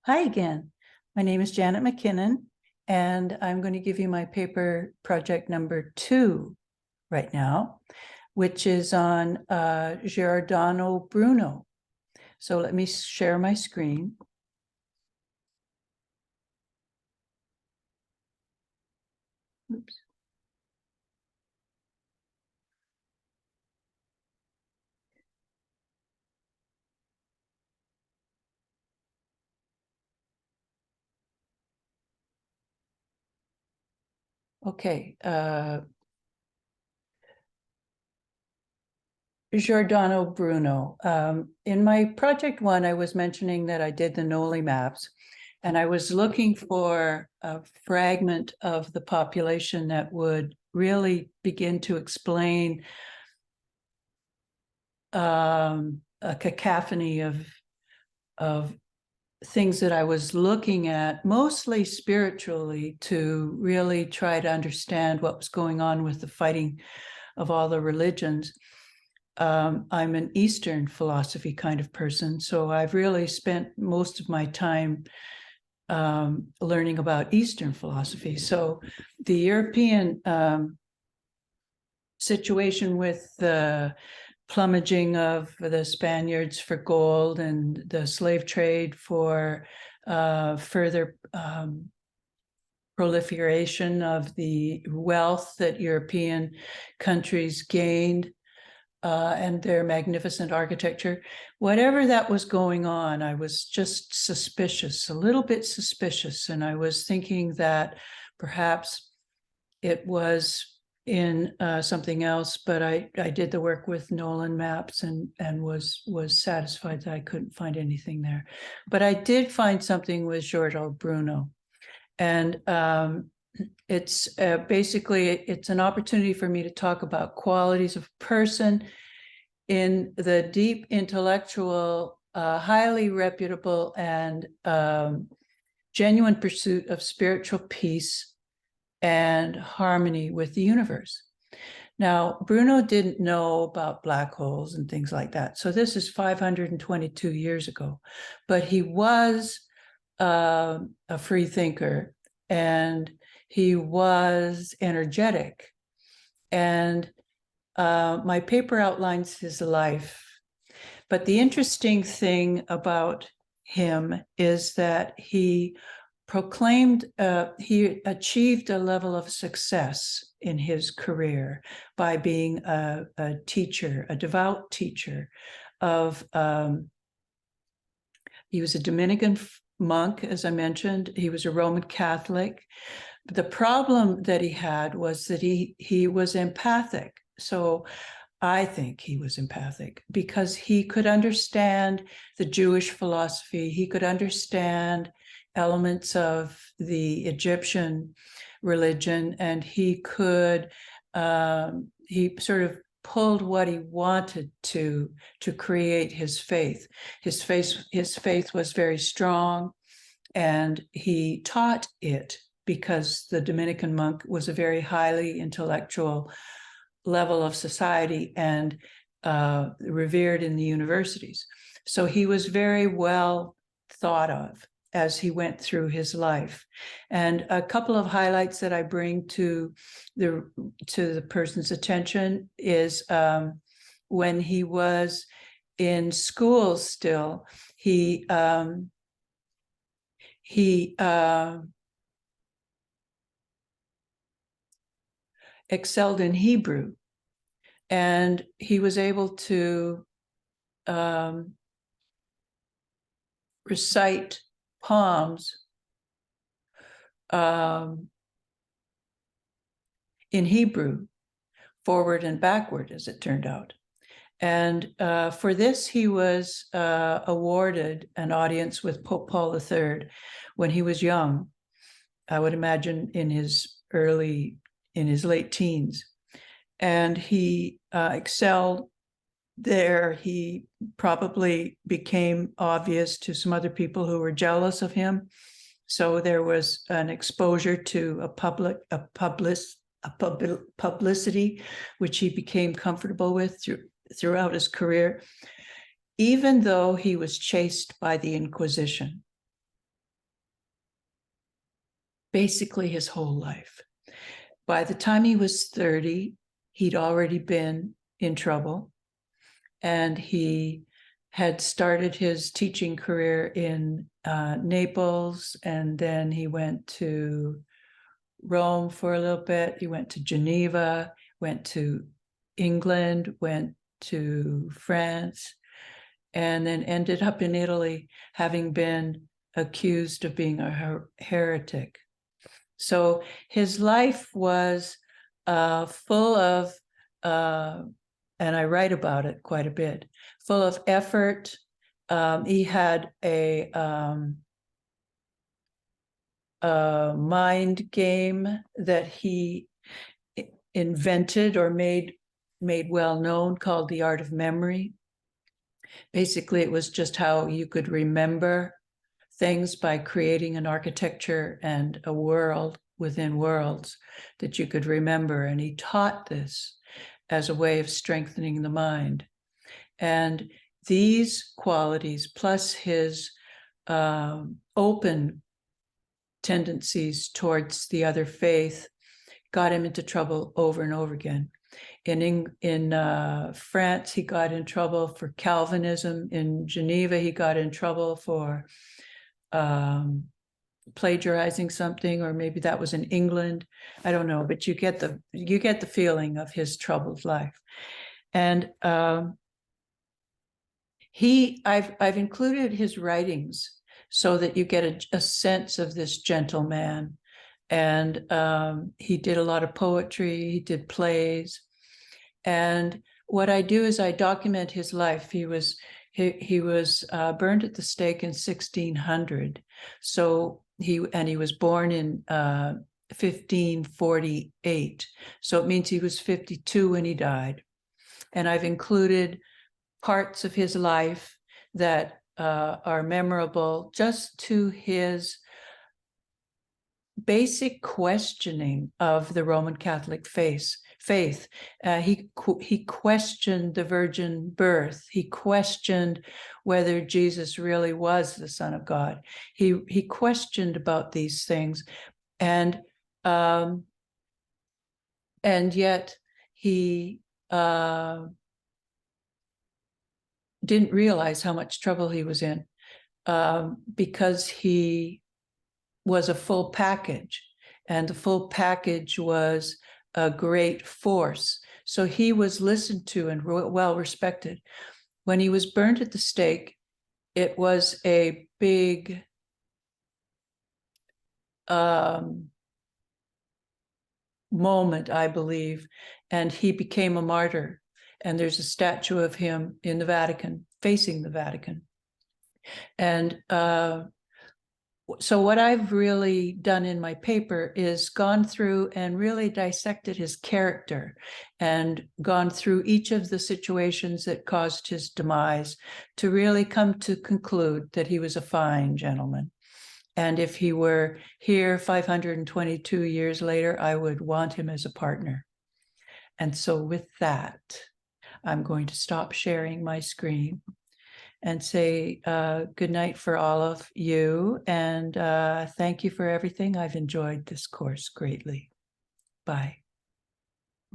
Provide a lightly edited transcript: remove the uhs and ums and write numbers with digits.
Hi again. My name is Janet MacKinnon, and I'm going to give you my paper project number 2 right now, which is on Giordano Bruno. So let me share my screen. Oops. Okay. Giordano Bruno. In my project 1, I was mentioning that I did the Noli maps, and I was looking for a fragment of the population that would really begin to explain a cacophony of things that I was looking at, mostly spiritually, to really try to understand what was going on with the fighting of all the religions. I'm an Eastern philosophy kind of person, so I've really spent most of my time learning about Eastern philosophy. So the European situation with the plummeting of the Spaniards for gold and the slave trade for further proliferation of the wealth that European countries gained, and their magnificent architecture. Whatever that was going on, I was just suspicious, a little bit suspicious. And I was thinking that perhaps it was in something else, but I did the work with Nolan maps and was satisfied that I couldn't find anything there. But I did find something with Giordano Bruno. And it's basically, it's an opportunity for me to talk about qualities of a person in the deep intellectual, highly reputable and genuine pursuit of spiritual peace and harmony with the universe. Now, Bruno didn't know about black holes and things like that. So this is 522 years ago, but he was a free thinker, and he was energetic. And my paper outlines his life. But the interesting thing about him is that he proclaimed, he achieved a level of success in his career by being a teacher, a devout teacher of, he was a Dominican monk, as I mentioned. He was a Roman Catholic. The problem that he had was that he was empathic. So I think he was empathic because he could understand the Jewish philosophy. He could understand elements of the Egyptian religion, and he could, he sort of pulled what he wanted to create his faith. His faith was very strong, and he taught it because the Dominican monk was a very highly intellectual level of society and revered in the universities. So he was very well thought of as he went through his life. And a couple of highlights that I bring to the person's attention is when he was in school still, he excelled in Hebrew, and he was able to recite poems in Hebrew, forward and backward, as it turned out. And for this, he was awarded an audience with Pope Paul III when he was young. I would imagine in his late teens. And he excelled there. He probably became obvious to some other people who were jealous of him. So there was an exposure to publicity, which he became comfortable with throughout his career, even though he was chased by the Inquisition. basically his whole life. By the time he was 30, he'd already been in trouble, and he had started his teaching career in Naples, and then he went to Rome for a little bit. He went to Geneva, went to England, went to France, and then ended up in Italy, having been accused of being a heretic. So his life was full of, and I write about it quite a bit, full of effort. He had a mind game that he invented or made well known, called the art of memory. Basically, it was just how you could remember things by creating an architecture and a world within worlds that you could remember. And he taught this as a way of strengthening the mind. And these qualities, plus his open tendencies towards the other faith, got him into trouble over and over again. In France, he got in trouble for Calvinism. In Geneva, he got in trouble for plagiarizing something, or maybe that was in England. I don't know, but you get the feeling of his troubled life. And I've included his writings so that you get a sense of this gentleman. And he did a lot of poetry, he did plays. And what I do is I document his life. He was burned at the stake in 1600. So he was born in 1548. So it means he was 52 when he died. And I've included parts of his life that are memorable just to his basic questioning of the Roman Catholic faith. He questioned the virgin birth. He questioned whether Jesus really was the Son of God. He questioned about these things, and yet he didn't realize how much trouble he was in, because he was a full package, and the full package was a great force. So he was listened to and well respected. When he was burned at the stake, it was a big moment, I believe, and he became a martyr. And there's a statue of him in the Vatican, facing the Vatican. And so what I've really done in my paper is gone through and really dissected his character and gone through each of the situations that caused his demise to really come to conclude that he was a fine gentleman. And if he were here 522 years later, I would want him as a partner. And so with that, I'm going to stop sharing my screen and say good night for all of you. And thank you for everything. I've enjoyed this course greatly. Bye.